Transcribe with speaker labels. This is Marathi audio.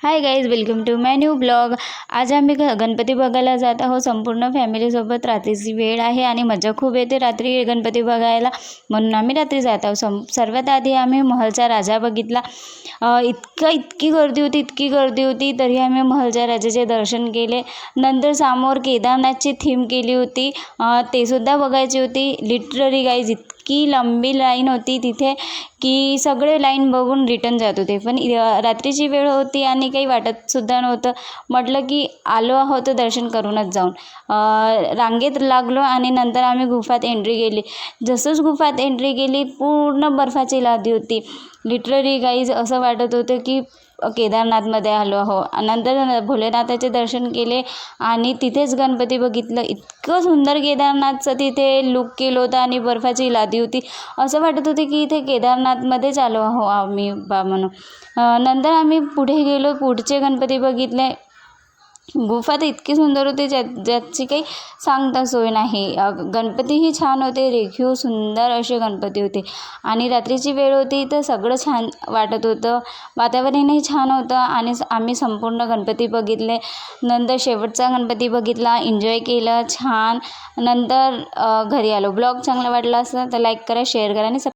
Speaker 1: High guys, welcome to my new blog. आज आम्ही गणपती बघायला जात आहोत. संपूर्ण फॅमिलीसोबत. रात्रीची वेळ आहे आणि मजा खूप येते रात्री गणपती बघायला, म्हणून आम्ही रात्री जात आहोत. सर्वात आधी आम्ही महलचा राजा बघितला. इतकी गर्दी होती तरी आम्ही महलच्या राजाचे दर्शन केले. नंतर समोर केदारनाथची थीम केली होती, ते सुद्धा बघायची होती. लिटरली गाईज इतकी लंबी लाईन होती तिथे की सगळे लाईन बघून रिटर्न जात होते. पण रात्रीची वेळ होती आणि काही वाटतसुद्धा नव्हतं. म्हटलं की आलो आहोत तर दर्शन करूनच जाऊन. रांगेत लागलो आणि नंतर आम्ही गुफात एंट्री केली. जसंच गुफात एंट्री केली, पूर्ण बर्फाची लादी होती. लिटरली गाईज असं वाटत होतं की केदारनाथमध्ये आलो आहो. नंतर भोलेनाथाचे दर्शन केले आणि तिथेच गणपती बघितलं. इतकं सुंदर केदारनाथचं तिथे लुक केलं होतं आणि बर्फाची लादी होती. असं वाटत होते की इथे केदारनाथमध्येच आलो आहो आम्ही म्हणून. नंतर आम्ही पुढे गेलो, पुढचे गणपती बघितले. गुफा तर इतकी सुंदर होती ज्याची काही सांगता सोय नाही. गणपतीही छान होते, रेखीव सुंदर असे गणपती होते. आणि रात्रीची वेळ होती तर सगळं छान वाटत होतं. वातावरणही छान होतं आणि आम्ही संपूर्ण गणपती बघितले. नंतर शेवटचा गणपती बघितला, एन्जॉय केलं छान. नंतर घरी आलो. ब्लॉग चांगला वाटला असेल तर लाईक करा, शेअर करा आणि